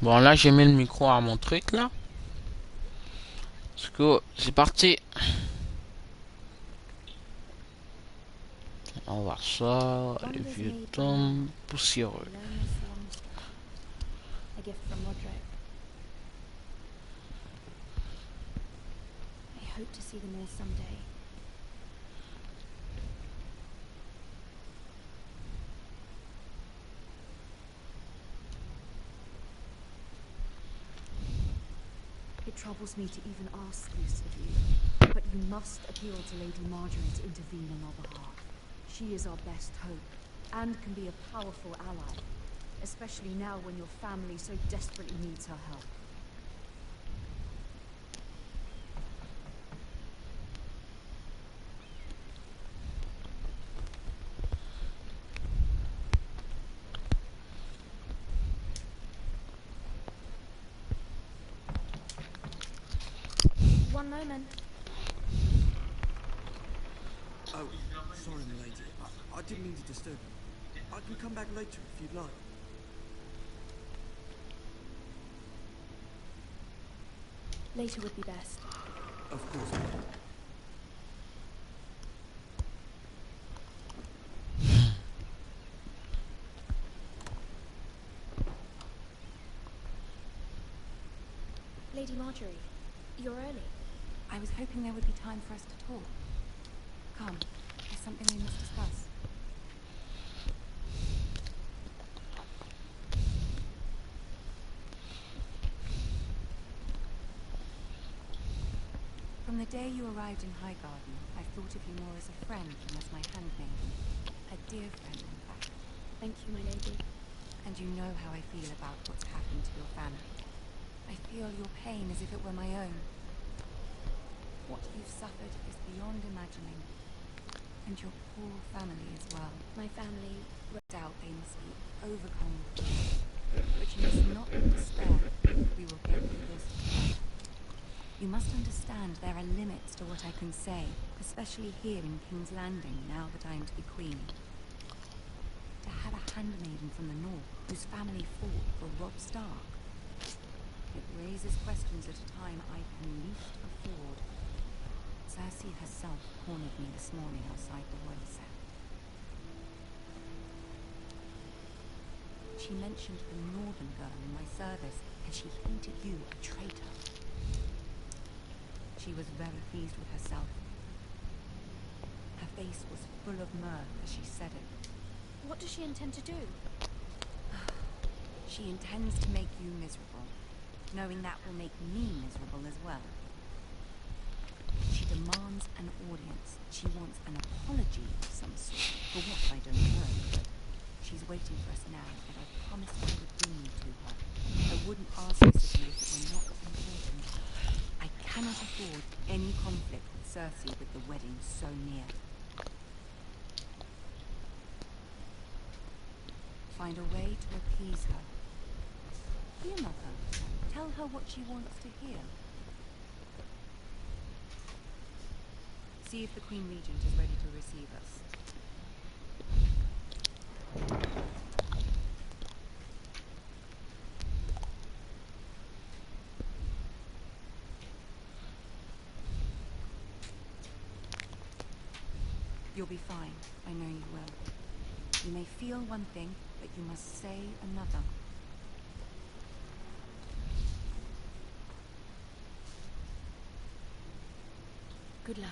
Bon, là, j'ai mis le micro à mon truc, là. Parce que c'est parti. On va voir ça. Les Wonders vieux made by tombes man, poussiéreux. alone is the unstrung. A gift from Roderick. I hope to see them all someday. It troubles me to even ask this of you, but you must appeal to Lady Marjorie to intervene on our behalf. She is our best hope, and can be a powerful ally, especially now when your family so desperately needs her help. One moment. Oh, sorry, milady. I didn't mean to disturb you. I can come back later if you'd like. Later would be best. Of course, madam. Lady Marjorie, you're early. I was hoping there would be time for us to talk. Come, there's something we must discuss. From the day you arrived in Highgarden, I've thought of you more as a friend than as my handmaiden. A dear friend, in fact. Thank you, my lady. And you know how I feel about what's happened to your family. I feel your pain as if it were my own. What you've suffered is beyond imagining. And your poor family as well. My family... No doubt they must be overcome with grief. But you must not despair. We will get through this together. You must understand there are limits to what I can say, especially here in King's Landing, now that I am to be queen. To have a handmaiden from the north, whose family fought for Robb Stark. It raises questions at a time I can least afford. Cersei herself cornered me this morning outside the royal set. She mentioned the northern girl in my service, and she hinted you a traitor. She was very pleased with herself. Her face was full of mirth as she said it. What does she intend to do? She intends to make you miserable, knowing that will make me miserable as well. She demands an audience. She wants an apology of some sort, for what I don't know, but she's waiting for us now, and I promised I would bring you to her. I wouldn't ask this of you if it were not important. I cannot afford any conflict with Cersei with the wedding so near. Find a way to appease her. Be a mother. Tell her what she wants to hear. See if the Queen Regent is ready to receive us. You'll be fine. I know you will. You may feel one thing, but you must say another. Good luck.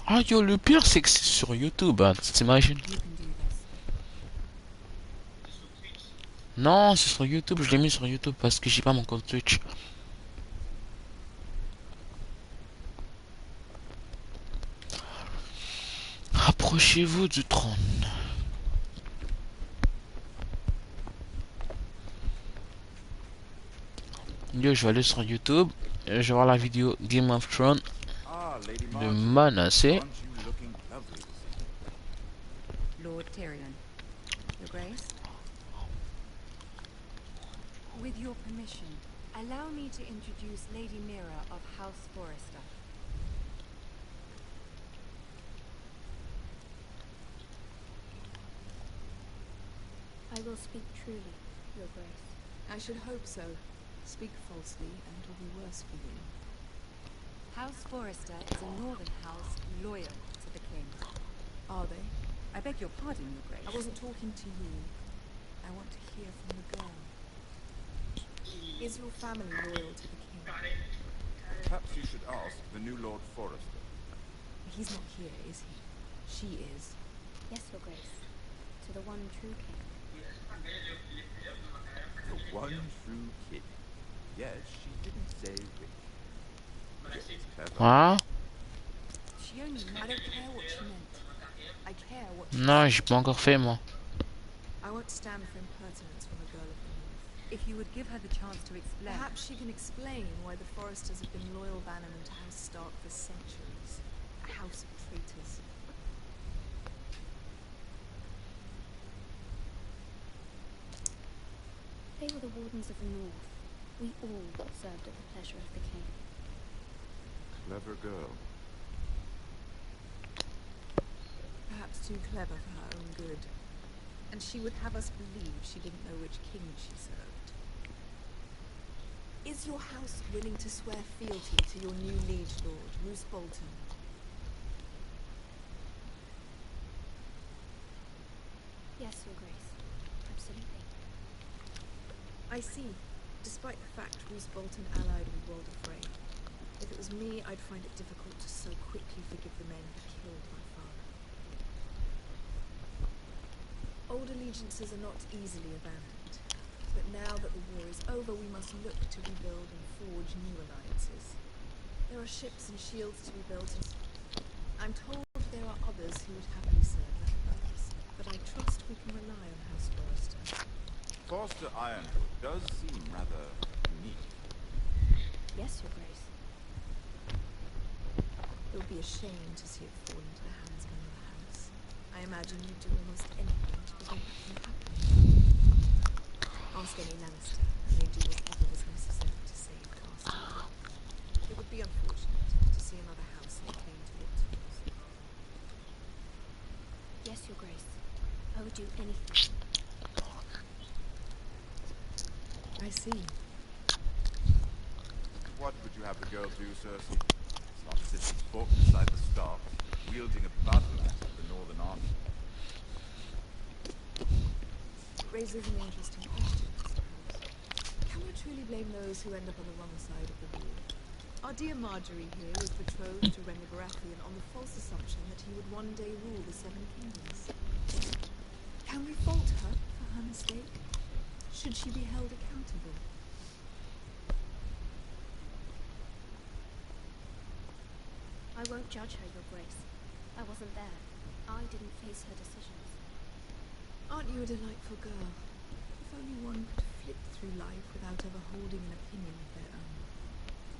Ah yo, le pire c'est que c'est sur YouTube, hein, t'imagines? You can do this. Non, c'est sur YouTube, je l'ai mis sur YouTube parce que j'ai pas mon compte Twitch. Rapprochez-vous du trône. Yo, je vais aller sur YouTube, et je vais voir la vidéo Game of Thrones Ah, Lady de Marjorie, Manasseh. aren't you looking lovely this evening? Lord Tyrion, Your Grace. With your permission, allow me to introduce Lady Mira of House Forrester. I will speak truly, Your Grace. I should hope so. Speak falsely, and it will be worse for you. House Forrester is a northern house loyal to the king. Are they? I beg your pardon, Your Grace. I wasn't talking to you. I want to hear from the girl. Is your family loyal to the king? Perhaps you should ask the new Lord Forrester. He's not here, is he? She is. Yes, Your Grace. To the one true king. The one true king. Yes, she didn't say which. Yes, clever. Hein? She only... I don't care what she meant. I care what... Non, j'ai pas encore fait moi. I won't stand for impertinence from a girl of the north. If you would give her the chance to explain. Perhaps she can explain why the Forresters have been loyal bannermen to House Stark for centuries. A house of traitors. They were the wardens of the north. We all served at the pleasure of the king. Clever girl. Perhaps too clever for her own good. And she would have us believe she didn't know which king she served. Is your house willing to swear fealty to your new liege lord, Roose Bolton? Yes, Your Grace. Absolutely. I see. Despite the fact Roose Bolton allied with Walder Frey, if it was me, I'd find it difficult to so quickly forgive the men who killed my father. Old allegiances are not easily abandoned, but now that the war is over, we must look to rebuild and forge new alliances. There are ships and shields to be built, and I'm told there are others who would happily serve that purpose, but I trust we can rely on House Forrester. Forster Ironwood does seem rather unique. Yes, Your Grace. It would be a shame to see it fall into the hands of another house. I imagine you'd do almost anything to prevent that from happening. Ask any Lannister, and they'd do whatever was necessary to save Casterly. It would be unfortunate to see another house lay claim to its rules. Yes, Your Grace. I would do anything. I see. What would you have the girl do, Cersei? It's not as if she fought beside the Starks, wielding a battle axe of the Northern Army. It raises an interesting question, I suppose. Can we truly blame those who end up on the wrong side of the war? Our dear Marjorie here was betrothed to Renly Baratheon on the false assumption that he would one day rule the Seven Kingdoms. Can we fault her for her mistake? Should she be held accountable? I won't judge her, Your Grace. I wasn't there. I didn't face her decisions. Aren't you a delightful girl? If only one could flit through life without ever holding an opinion of their own.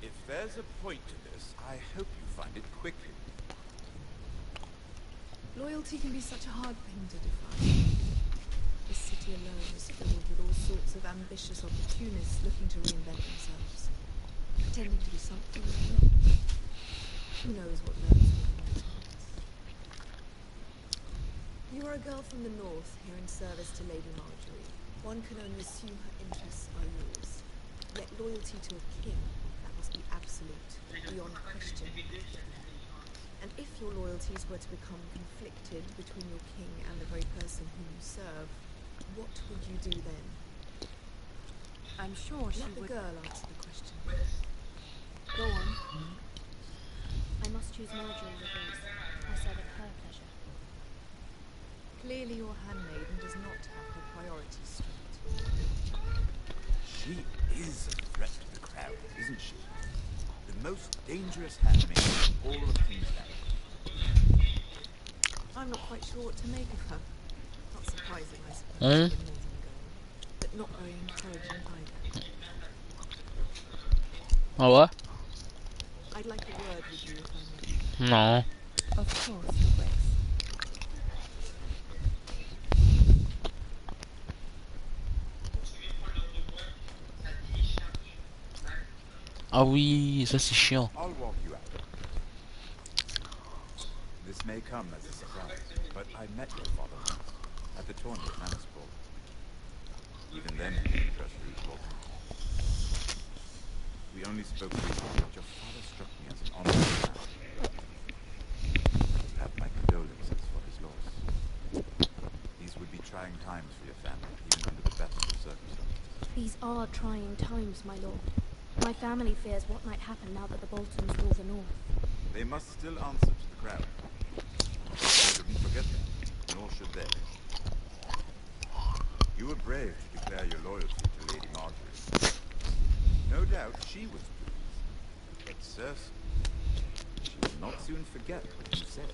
If there's a point to this, I hope you find it quickly. Loyalty can be such a hard thing to define. This city alone is filled with all sorts of ambitious opportunists looking to reinvent themselves, pretending to be something they're not. Who knows what lurks within their hearts? You are a girl from the north, here in service to Lady Marjorie. One can only assume her interests are yours. Yet loyalty to a king, that must be absolute, beyond question. And if your loyalties were to become conflicted between your king and the very person whom you serve, what would you do then? I'm sure she Let the would. girl answer the question. Go on. I must choose Marjorie, Your Grace. I serve at her pleasure. Clearly your handmaiden does not have her priorities straight. She is a threat to the crown, isn't she? The most dangerous handmaid in all of King's Landing. I'm not quite sure what to make of her. Not surprising, I suppose, Hmm? for a northern girl, but not very encouraging either. Ah ouais? I'd like a word with you if I may. Of course, Your Grace. Ah oui, ça c'est chiant. I'll walk you out. This may come as a surprise, but I met your father once, at the tourney at Manasball. Even then, he didn't trust you with Bolton. We only spoke briefly, but your father struck me as an honorable man. You have my condolences for his loss. These would be trying times for your family, even under the best of circumstances. These are trying times, my lord. My family fears what might happen now that the Boltons rule the north. They must still answer to the crown. You shouldn't forget that, nor should they. You were brave to declare your loyalty to Lady Marjorie. No doubt she was pleased. But Cersei, she will not soon forget what you said.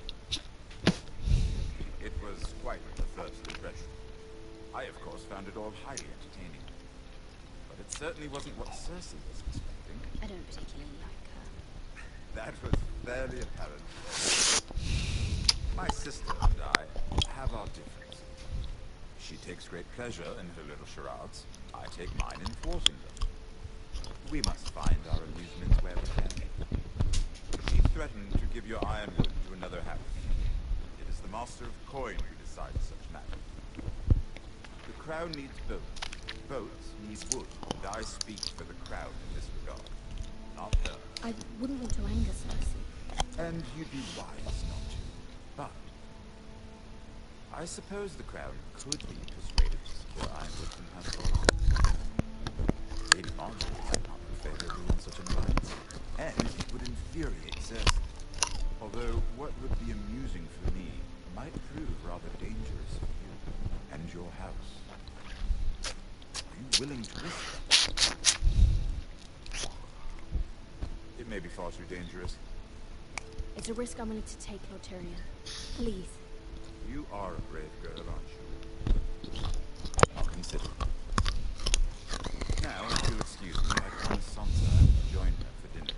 It was quite the first impression. I, of course, found it all highly entertaining. But it certainly wasn't what Cersei was expecting. I don't particularly like her. That was fairly apparent. My sister and I have our differences. She takes great pleasure in her little charades. I take mine in thwarting them. We must find our amusements where we can. She threatened to give your ironwood to another house. It is the master of coin who decides such matters. The crown needs boats. Boats need wood, and I speak for the crown in this regard, not her. I wouldn't want to anger Cersei. And you'd be wise not to. But I suppose the crown could be persuaded to secure ironwood from Pascal. Lady Marjorie might not look favorably on such an alliance, and it would infuriate Cersei. Although what would be amusing for me might prove rather dangerous for you and your house. Are you willing to risk that? It may be far too dangerous. It's a risk I'm willing to take, Lord Tyrion. Please. You are a brave girl, aren't you? I'll consider it. Now, if you'll excuse me, I promised Sansa I would join her for dinner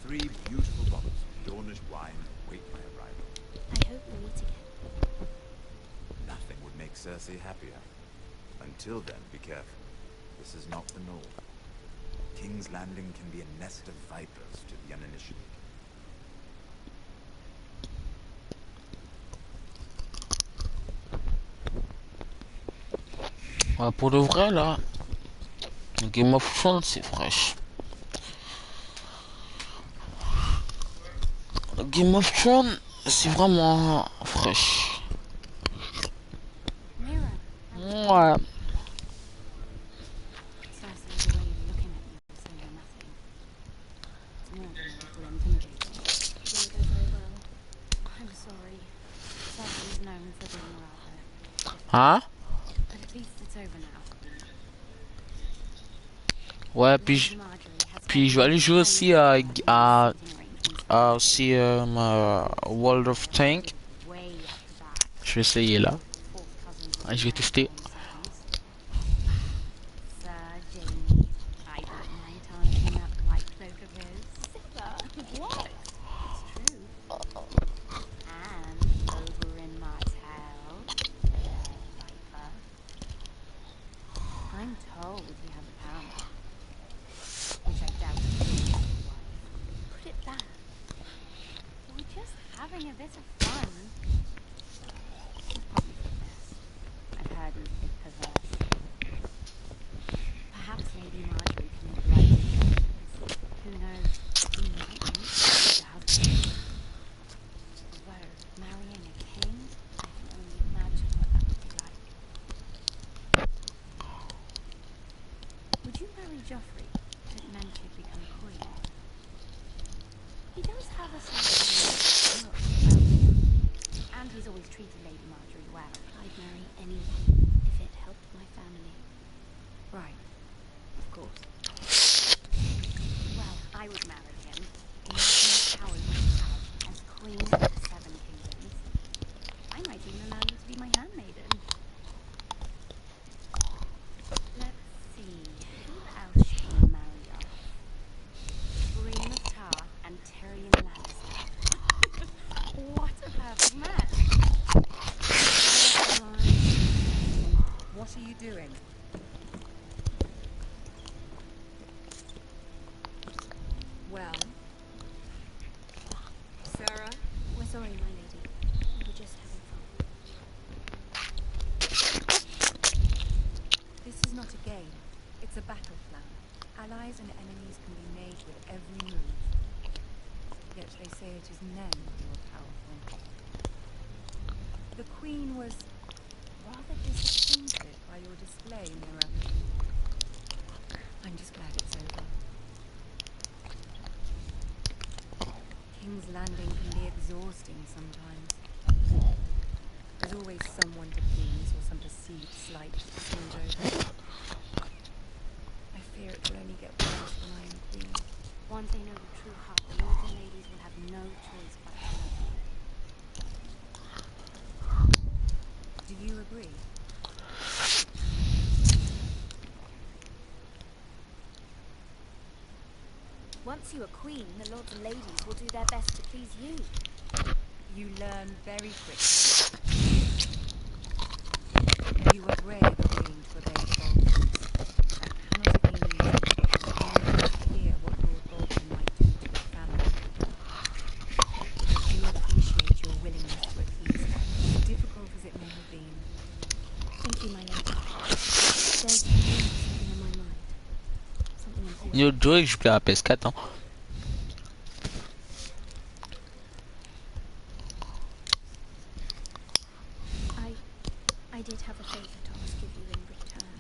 tonight. 3 beautiful bottles of Dornish wine await my arrival. I hope we'll meet again. Nothing would make Cersei happier. Until then, be careful. This is not the north. King's Landing can be a nest of vipers to the uninitiated. Ouais, pour de vrai, là, Game of Thrones, c'est fraîche. Game of Thrones, c'est vraiment fraîche. Ouais. Cersei's way of looking at you is saying nothing. It's more than a little intimidating. It didn't go very well. I'm sorry. Cersei is known for being rather... Hein? But at least it's over now. Ouais, Lady Marjorie has puis je vais aller jouer aussi à aussi World of Tank. way up the back. Je vais essayer là. Fourth cousins of Ah, je vais tester. Sir Jaime, I don't mind tarnishing that white cloak of his. What? It's true. And over in Martell, Viper, I'm told you have a pound, which I doubt is your wife. Put it back. We're just having a bit of fun. It's probably for the best. I've heard he's a bit perverse. Perhaps Lady Marjorie can make right with things. Who knows? He might be the husband. Although, marrying a king, I can only imagine what that would be like. Would you marry Joffrey if it meant you'd become queen? He does have a certain look about him. And he's always treated Lady Marjorie well. I'd marry anyone if it helped my family. Right. Of course. Well, I would marry him. Imagine how he would have as queen of the 7 kingdoms. I might even allow you to be my handmaiden. Let's see. Who else should we marry off? Brienne of Tar and Tyrion Lannister. What a perfect match. What are you doing? Well, Sarah? We're sorry, my lady. We were just having fun. This is not a game. It's a battle plan. Allies and enemies can be made with every move. Yet they say it is men who are powerful. The Queen was rather disappointed by your display, Mira. I'm just glad it's over. King's Landing can be exhausting sometimes. There's always someone to please or some perceived slight to smooth over. I fear it will only get worse when I am Queen. Once they know the true heart, the lords and ladies will have no choice but to love you. Do you agree? Once you are queen, the lords and ladies will do their best to please you. You learn very quickly. You were brave agreeing to obey the Boltons. That cannot have been easy. You must fear what Lord Bolton might do to your family. I do appreciate your willingness to appease her, difficult as it may have been. Thank you, my lady. There's something on my mind. Something important. Yo, Joey, je joue à la PS4, hein. I did have a favor to ask of you in return.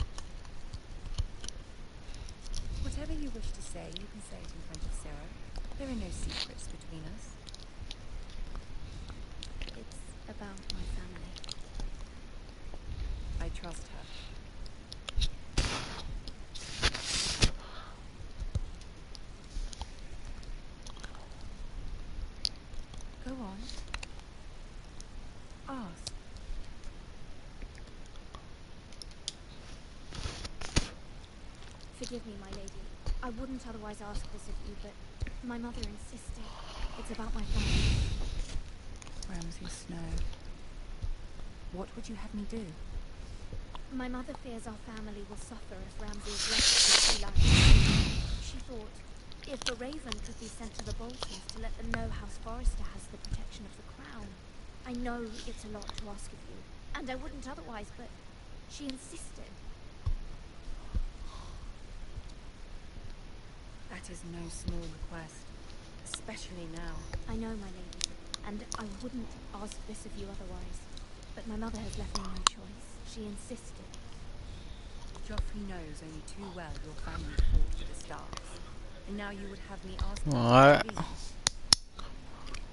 Whatever you wish to say, you can say it in front of Sarah. There are no secrets between us. It's about my family. I trust her. Go on. Ask. Forgive me, my lady. I wouldn't otherwise ask this of you, but my mother insisted. It's about my family. Ramsay Snow. What would you have me do? My mother fears our family will suffer if Ramsay is left as she likes. She thought, if the Raven could be sent to the Boltons to let them know House Forrester has the protection of the crown. I know it's a lot to ask of you, and I wouldn't otherwise, but she insisted. That is no small request, especially now. I know, my lady, and I wouldn't ask this of you otherwise, but my mother has left me no choice. She insisted. Joffrey knows only too well your family fought for the Starks, and now you would have me ask you Ouais. to leave.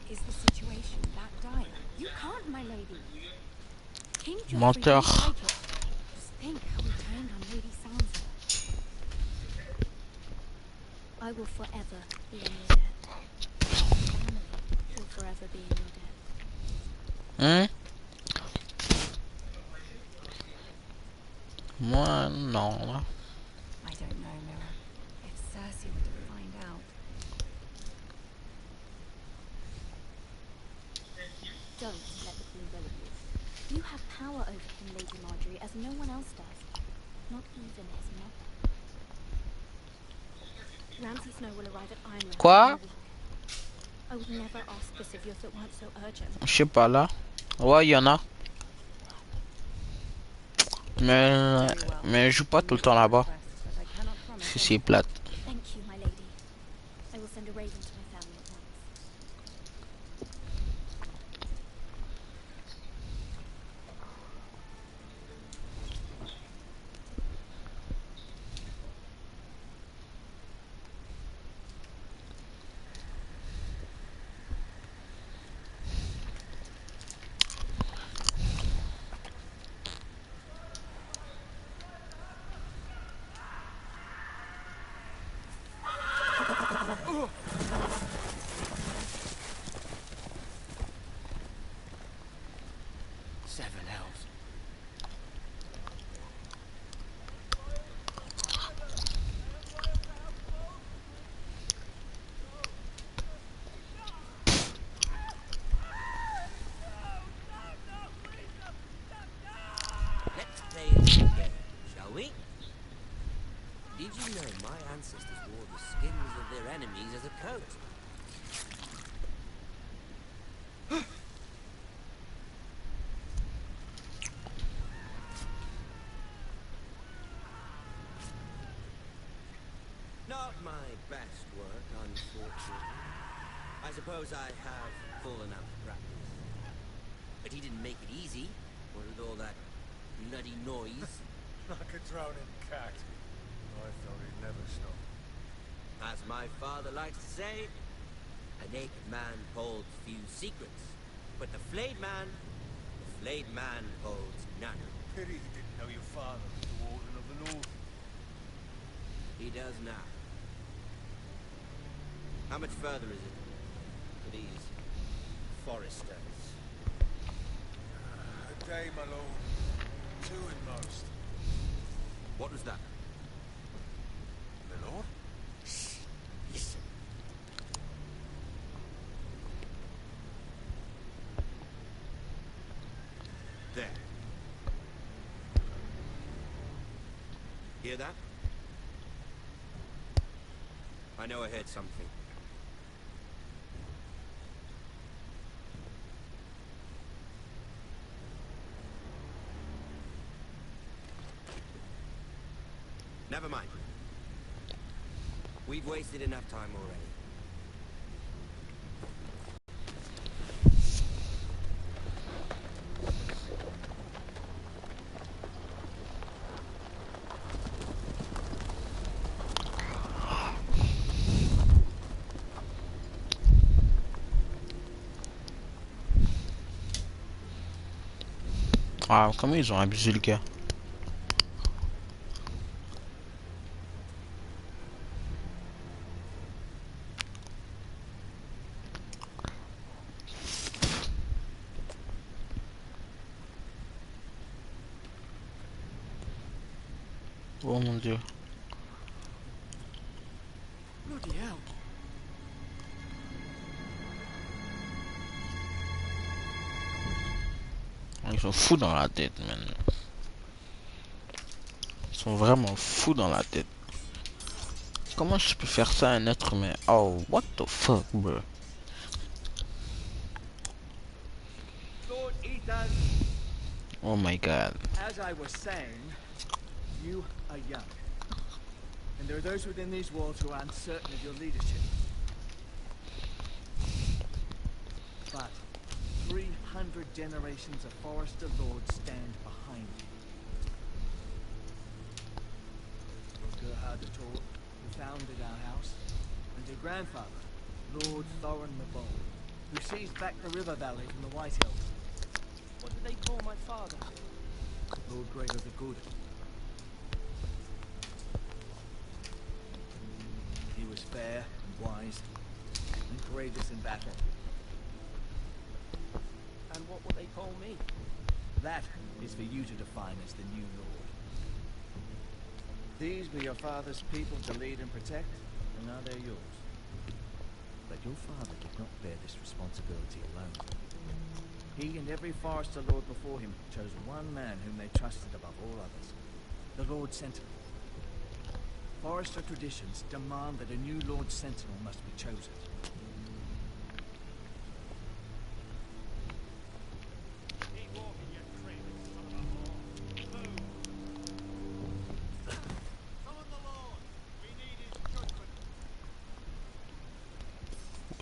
Is the situation that dire? You can't, my lady. King Joffrey Menteur. won't like it. Just think how we turned on Lady Sansa. I will forever be in your debt. Family will forever be in your debt. Hein? Moi, non. Là. I don't know, Mira. If Cersei were to find out. Don't let the Queen bully you. You have power over him, Lady Marjorie, as no one else does. Not even his mother. Ramsay Snow will arrive at Ironrath Quoi? in a week. I would never ask this of you if it weren't so urgent. Je sais pas là. Ouais, y en a. Mais je joue pas tout le temps là-bas. Si c'est plate. Thank you, my lady. I will send a raven to my family at once. Seven hells. Let's play it together, shall we? Did you know my ancestors wore the skins of their enemies as a coat. Not my best work, unfortunately. I suppose I have full enough practice. But he didn't make it easy. What with all that bloody noise? Like a drowning cat. I thought he'd never stop. As my father likes to say, a naked man holds few secrets. But the flayed man holds none. Pity he didn't know your father was the Warden of the North. He does now. How much further is it to these foresters? A day, my lord. 2 at most. What was that? My lord? Listen. There. Hear that? I know I heard something. Never mind. We've wasted enough time already. Ah, comment ils ont abusé le gars? Oh mon dieu. Bloody hell. Ils sont fous dans la tête, man. Ils sont vraiment fous dans la tête. Comment je peux faire ça à un être humain? Oh, what the fuck, bro? Lord Ethan, Oh my god. as I was saying, you are young. And there are those within these walls who are uncertain of your leadership. But 300 generations of Forester Lords stand behind you. Gerhard the Tall, who founded our house, and your grandfather, Lord Thorin the Bold, who seized back the river valley from the White Hills. What did they call my father? Lord Gregor the Good. He was fair and wise, and courageous in battle. And what will they call me? That is for you to define as the new lord. These were your father's people to lead and protect, and now they're yours. But your father did not bear this responsibility alone. He and every Forester Lord before him chose one man whom they trusted above all others, the Lord Sentinel. Forester traditions demand that a new Lord Sentinel must be chosen.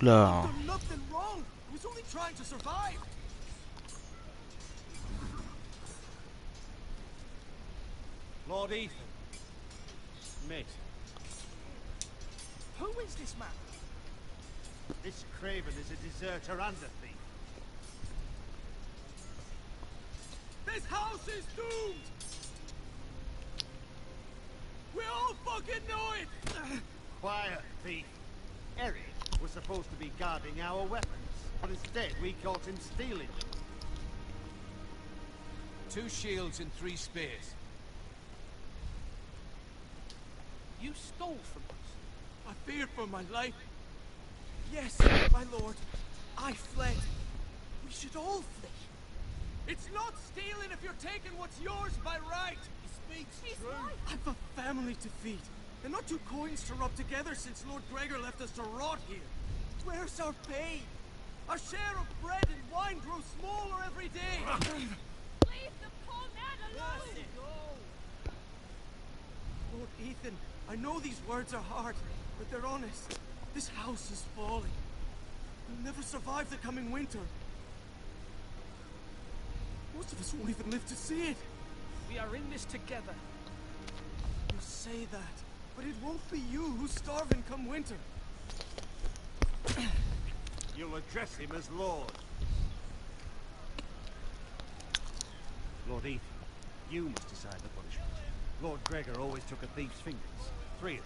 Oula. I've done nothing wrong. I was only trying to survive. Lord Ethan. Mate. Who is this man? This Craven is a deserter and a thief. This house is doomed. We all fucking know it. Quiet, thief. Eric was supposed to be guarding our weapons, but instead we caught him stealing them. 2 shields and 3 spears. You stole from us. I feared for my life. Yes, my lord. I fled. We should all flee. It's not stealing if you're taking what's yours by right. He speaks He's true. right. I've a family to feed. and not two coins to rub together since Lord Gregor left us to rot here. Where's our pay? Our share of bread and wine grows smaller every day. Leave the poor man alone! Lord Ethan, I know these words are hard, but they're honest. This house is falling. We'll never survive the coming winter. Most of us won't even live to see it. We are in this together. You say that, but it won't be you who's starving come winter. You'll address him as Lord. Lord Ethan, you must decide the punishment. Lord Gregor always took a thief's fingers. 3 of them.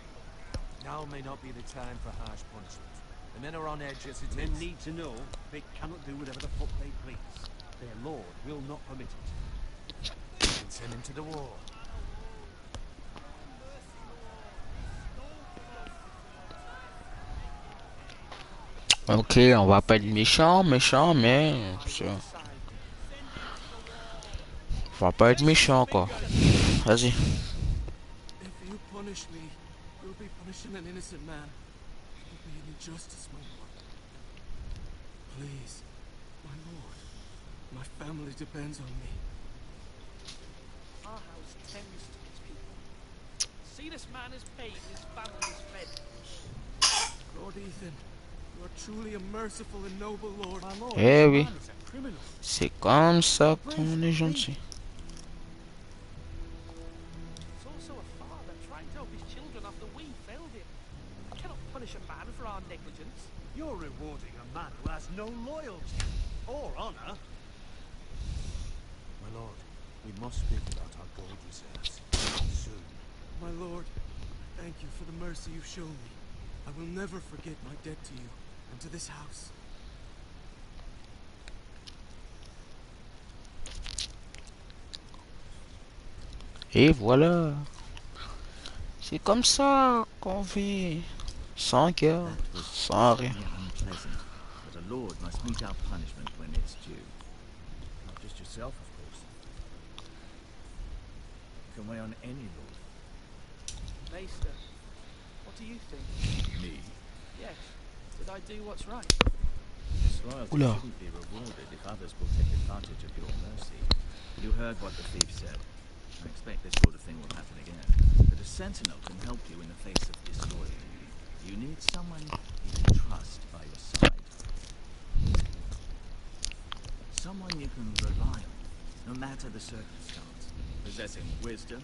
Now may not be the time for harsh punishment. The men are on edge as it Men is. need to know they cannot do whatever the fuck they please. Their lord will not permit it. And send him to the wall. Ok, on va pas être méchant, mais on va pas être méchant quoi. Vas-y. If you punish me, you'll be punishing an innocent man. It'll be an injustice, my lord. Please, my lord. My family depends on me. Our house tends to its people. See, this man is paid, his family is fed. Lord Ethan, you are truly a merciful and noble lord. My lord, Eh this oui. man is a criminal. C'est comme ça qu'on est gentil. He's also a father trying to help his children after we failed him. We cannot punish a man for our negligence. You're rewarding a man who has no loyalty or honor. My lord, we must speak about our gold reserves. Soon. My lord, thank you for the mercy you've shown me. I will never forget my debt to you and to this house. Et voilà. C'est comme ça qu'on vit. Sans guerre, sans rien. Unpleasant, but a lord must mete out punishment when it's due. Not just yourself, of course. You can weigh on any lord. Maester, what do you think? Me. Yes, did I do what's right? Disloyalty Oula. shouldn't be rewarded if others will take advantage of your mercy. You heard what the thief said. I expect this sort of thing will happen again. But a sentinel can help you in the face of disloyalty. You need someone you can trust by your side. Someone you can rely on, no matter the circumstance. Possessing wisdom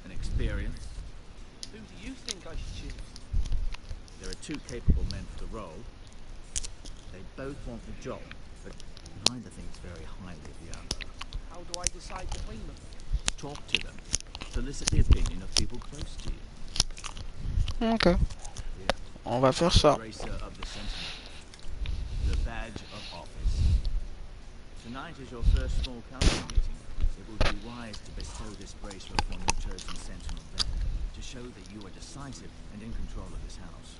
and experience. Who do you think I should choose? There are 2 capable men for the role. They both want the job, but neither thinks very highly of the other. How do I decide between them? Talk to them. Solicit the opinion of people close to you. Ok. On va faire ça. Bracer of the Sentinel. The badge of office. Tonight is your first small council meeting. It would be wise to bestow this bracer upon your chosen sentinel then, to show that you are decisive and in control of this house.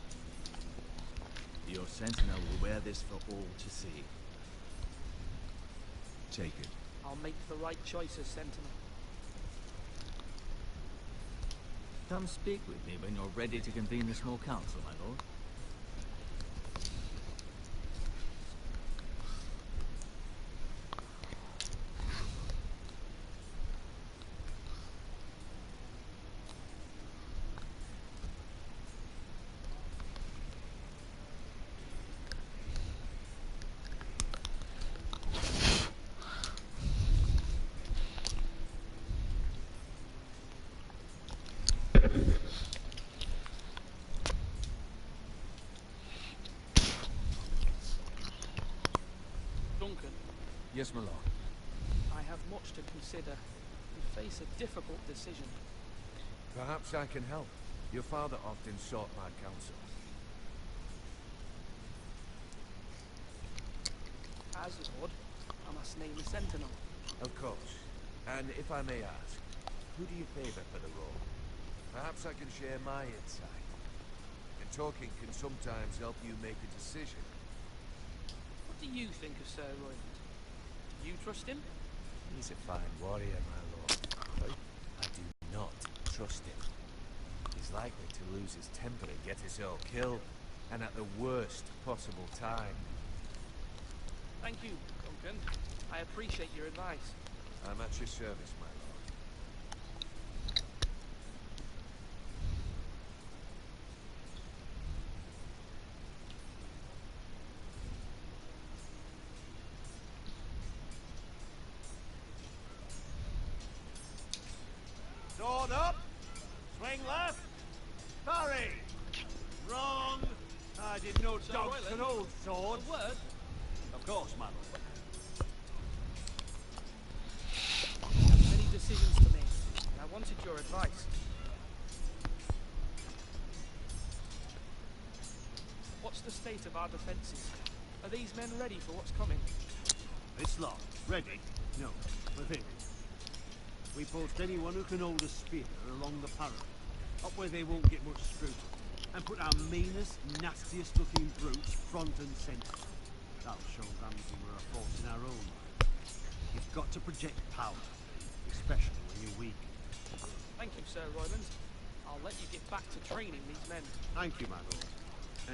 Your sentinel will wear this for all to see. Take it. I'll make the right choice as sentinel. Come speak with me when you're ready to convene the small council, my lord. Duncan, Yes, my lord. I have much to consider. We face a difficult decision. Perhaps I can help. Your father often sought my counsel. As Lord, I must name a sentinel. Of course. And if I may ask, who do you favor for the role? Perhaps I can share my insight. And talking can sometimes help you make a decision. What do you think of Sir Roland? Do you trust him? He's a fine warrior, my lord. I do not trust him. He's likely to lose his temper and get us all killed, and at the worst possible time. Thank you, Duncan. I appreciate your advice. I'm at your service, my lord. Sword up! Swing left! Parry! Wrong! I did no Sir dogs Royland, can hold swords. A word? Of course, my lord. I have many decisions to make, and I wanted your advice. What's the state of our defences? Are these men ready for what's coming? This lot, ready? No, but they we post anyone who can hold a spear along the parallel, up where they won't get much scrutiny, and put our meanest, nastiest looking brutes front and centre. That'll show Ramsay we're a force in our own right. You've got to project power, especially when you're weak. Thank you, Sir Royland. I'll let you get back to training these men. Thank you, my lord.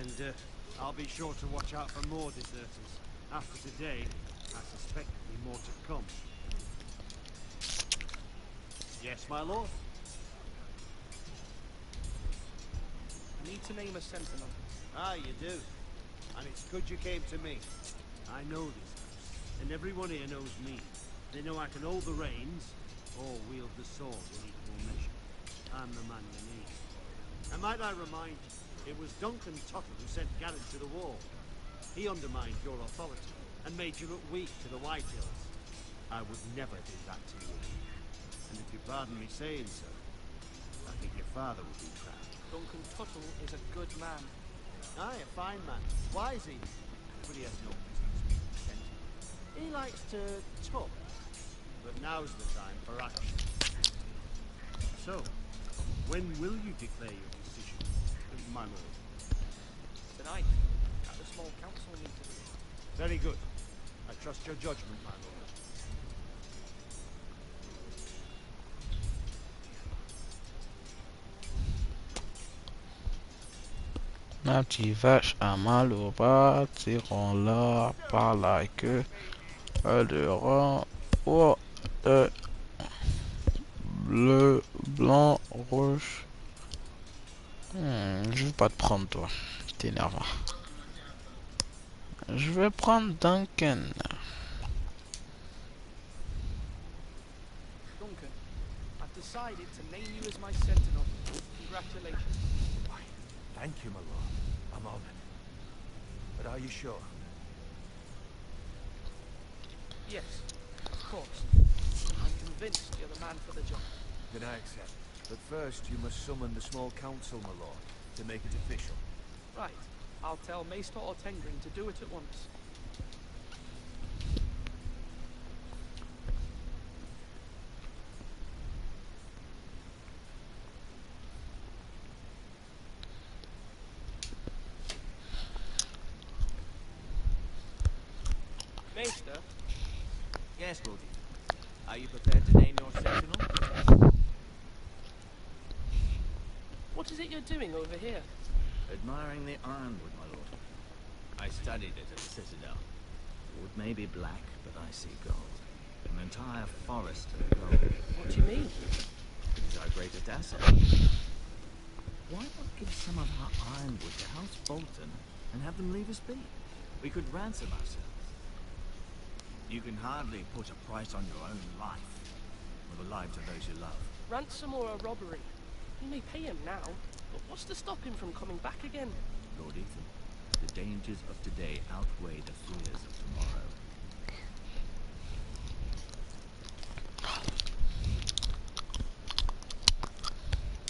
And I'll be sure to watch out for more deserters. After today, I suspect there'll be more to come. Yes, my lord? I need to name a sentinel. Ah, you do. And it's good you came to me. I know this house, and everyone here knows me. They know I can hold the reins, or wield the sword in equal measure. I'm the man you need. And might I remind you, it was Duncan Tuttle who sent Garrett to the wall. He undermined your authority, and made you look weak to the Whitehills. I would never do that to you. And if you pardon me saying so, I think your father would be proud. Duncan Tuttle is a good man. Aye, a fine man. Wise even. But he has no business being contented. He likes to talk. But now's the time for action. So, when will you declare your decision, my lord? Tonight, at the small council meeting. Very good. I trust your judgment, my lord. Ma petite vache a mal au bras, tirons-la par la queue. Elle rend au bleu, blanc, rouge. Je veux pas te prendre, toi. T'es énervant. Je vais prendre Duncan. Duncan, I've decided to name you as my sentinel. Congratulations. Why, thank you, my lord. I'm honored. But are you sure? Yes, of course. I'm convinced you're the man for the job. Then I accept. But first, you must summon the small council, my lord, to make it official. Right. I'll tell Maester Ortengring to do it at once. Maester? Yes, Lordy. Are you prepared to name your sentinel? What is it you're doing over here? Admiring the ironwood, my lord. I studied it at the Citadel. Wood may be black, but I see gold. An entire forest of gold. What do you mean? It is our greatest asset. Why not give some of our ironwood to House Bolton and have them leave us be? We could ransom ourselves. You can hardly put a price on your own life, or the lives of those you love. Ransom or a robbery? You may pay him now, but what's to stop him from coming back again? Lord Ethan, the dangers of today outweigh the fears of tomorrow.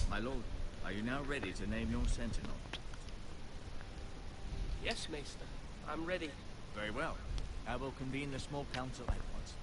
My lord, are you now ready to name your sentinel? Yes, Maester. I'm ready. Very well. I will convene the small council at once.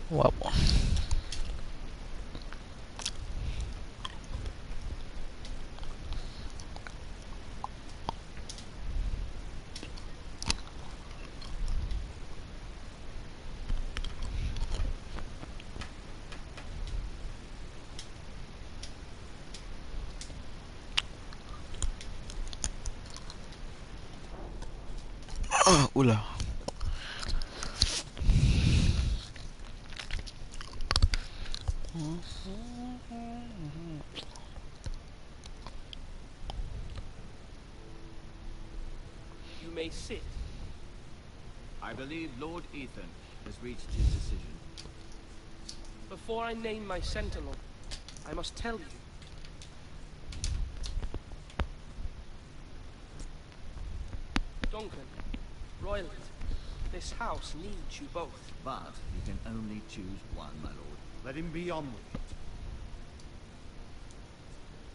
Wow. Oula. You may sit. I believe Lord Ethan has reached his decision. Before I name my sentinel, I must tell you. Duncan, Royland, this house needs you both. But you can only choose one, my lord. Let him be on with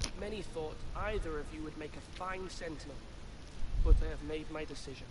it. Many thought either of you would make a fine sentinel, but I have made my decision.